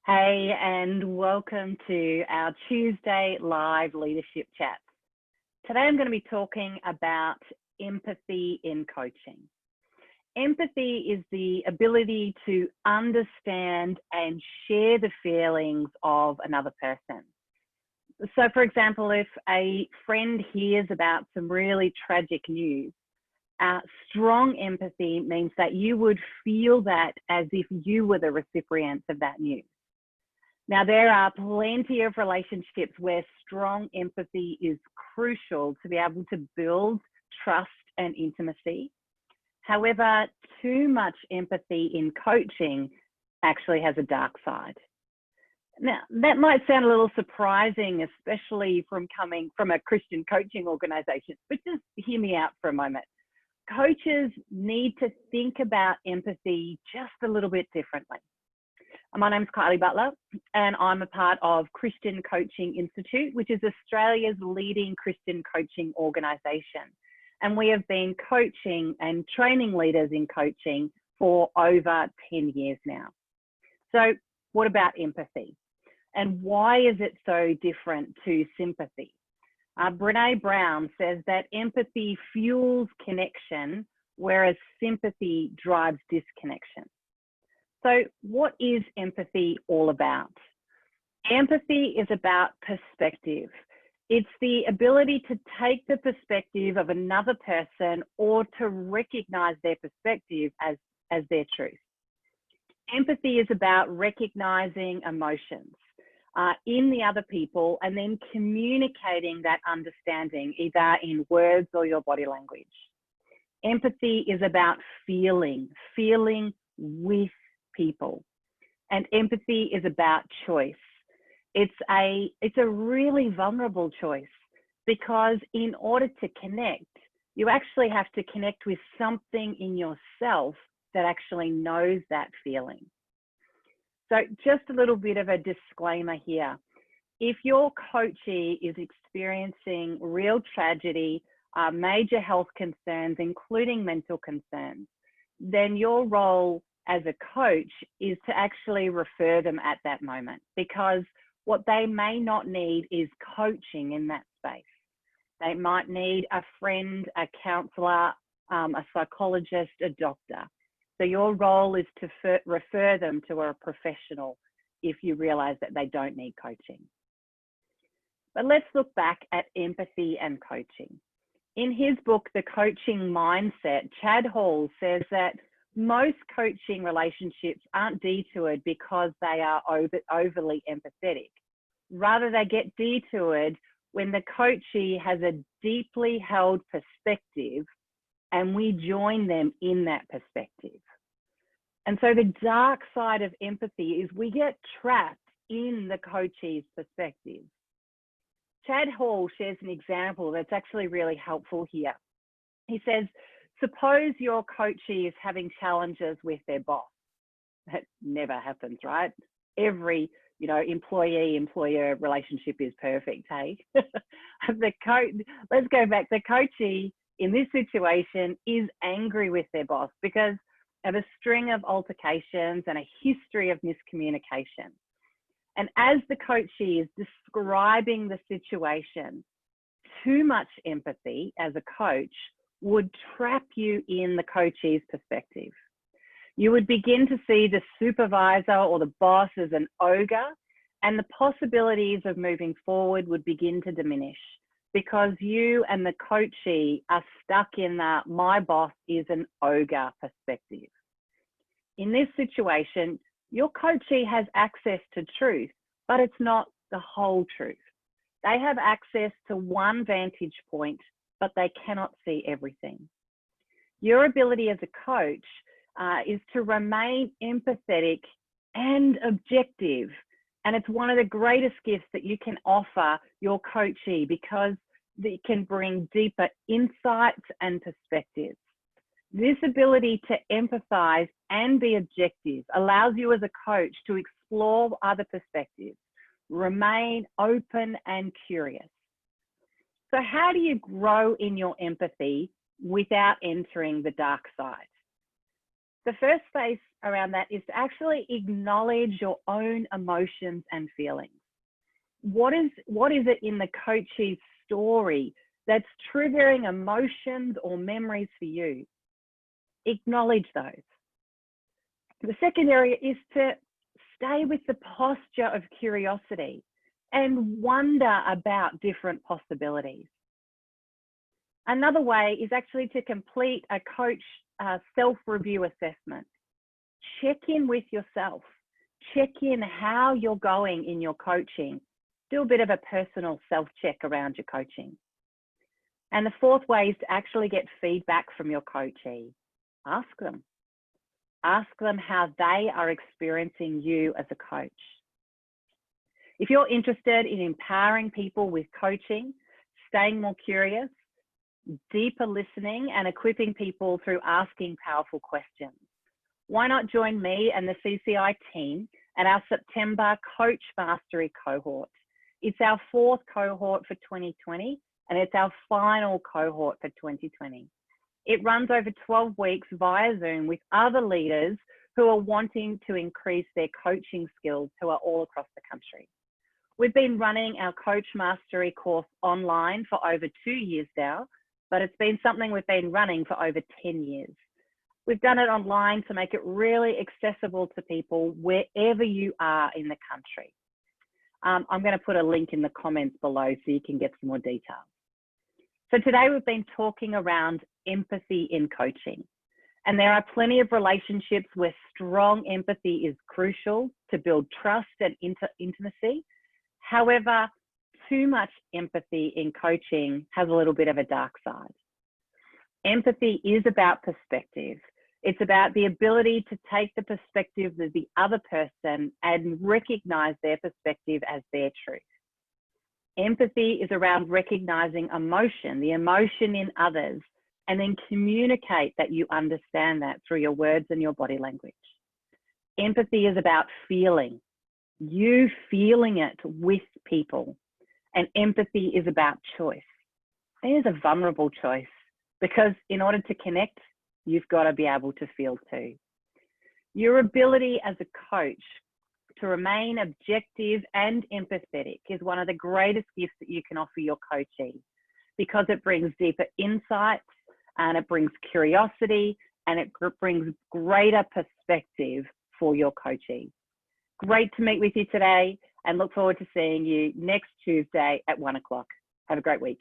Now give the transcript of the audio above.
Hey, and welcome to our Tuesday live leadership chats. Today I'm going to be talking about empathy in coaching. Empathy is the ability to understand and share the feelings of another person. So, for example, if a friend hears about some really tragic news, strong empathy means that you would feel that as if you were the recipients of that news. Now, there are plenty of relationships where strong empathy is crucial to be able to build trust and intimacy. However, too much empathy in coaching actually has a dark side. Now, that might sound a little surprising, especially from coming from a Christian coaching organization, but just hear me out for a moment. Coaches need to think about empathy just a little bit differently. My name's Kylie Butler, and I'm a part of Christian Coaching Institute, which is Australia's leading Christian coaching organisation. And we have been coaching and training leaders in coaching for over 10 years now. So what about empathy? And why is it so different to sympathy? Brené Brown says that empathy fuels connection, whereas sympathy drives disconnection. So what is empathy all about? Empathy is about perspective. It's the ability to take the perspective of another person or to recognize their perspective as their truth. Empathy is about recognizing emotions in the other people and then communicating that understanding either in words or your body language. Empathy is about feeling with people, and empathy is about choice. It's a really vulnerable choice, because in order to connect, you actually have to connect with something in yourself that actually knows that feeling. So just a little bit of a disclaimer here. If your coachee is experiencing real tragedy, major health concerns, including mental concerns, then your role as a coach is to actually refer them at that moment, because what they may not need is coaching in that space. They might need a friend, a counselor, a psychologist, a doctor. So your role is to refer them to a professional if you realize that they don't need coaching. But let's look back at empathy and coaching. In his book, The Coaching Mindset, Chad Hall says that most coaching relationships aren't detoured because they are overly empathetic. Rather, they get detoured when the coachee has a deeply held perspective and we join them in that perspective. And so the dark side of empathy is we get trapped in the coachee's perspective. Chad Hall shares an example that's actually really helpful here. He says, suppose your coachee is having challenges with their boss. That never happens, right? Every, employee-employer relationship is perfect, hey? Let's go back. The coachee in this situation is angry with their boss because of a string of altercations and a history of miscommunication. And as the coachee is describing the situation, too much empathy as a coach would trap you in the coachee's perspective. You would begin to see the supervisor or the boss as an ogre, and the possibilities of moving forward would begin to diminish because you and the coachee are stuck in that my boss is an ogre perspective. In this situation, your coachee has access to truth, but it's not the whole truth. They have access to one vantage point, but they cannot see everything. Your ability as a coach is to remain empathetic and objective. And it's one of the greatest gifts that you can offer your coachee because it can bring deeper insights and perspectives. This ability to empathize and be objective allows you as a coach to explore other perspectives, remain open and curious. So how do you grow in your empathy without entering the dark side? The first space around that is to actually acknowledge your own emotions and feelings. What is it in the coachee's story that's triggering emotions or memories for you? Acknowledge those. The second area is to stay with the posture of curiosity and wonder about different possibilities. Another way is actually to complete a coach self-review assessment. Check in with yourself. Check in how you're going in your coaching. Do a bit of a personal self-check around your coaching. And the fourth way is to actually get feedback from your coachee. Ask them. Ask them how they are experiencing you as a coach. If you're interested in empowering people with coaching, staying more curious, deeper listening, and equipping people through asking powerful questions, why not join me and the CCI team at our September Coach Mastery cohort? It's our fourth cohort for 2020, and it's our final cohort for 2020. It runs over 12 weeks via Zoom with other leaders who are wanting to increase their coaching skills, who are all across the country. We've been running our Coach Mastery course online for over 2 years now, but it's been something we've been running for over 10 years. We've done it online to make it really accessible to people wherever you are in the country. I'm going to put a link in the comments below so you can get some more details. So today we've been talking around empathy in coaching. And there are plenty of relationships where strong empathy is crucial to build trust and intimacy. However, too much empathy in coaching has a little bit of a dark side. Empathy is about perspective. It's about the ability to take the perspective of the other person and recognize their perspective as their truth. Empathy is around recognizing emotion, the emotion in others, and then communicate that you understand that through your words and your body language. Empathy is about feeling, you feeling it with people. And empathy is about choice. It is a vulnerable choice because in order to connect, you've got to be able to feel too. Your ability as a coach to remain objective and empathetic is one of the greatest gifts that you can offer your coachee, because it brings deeper insights and it brings curiosity and it brings greater perspective for your coachee. Great to meet with you today and look forward to seeing you next Tuesday at 1 o'clock. Have a great week.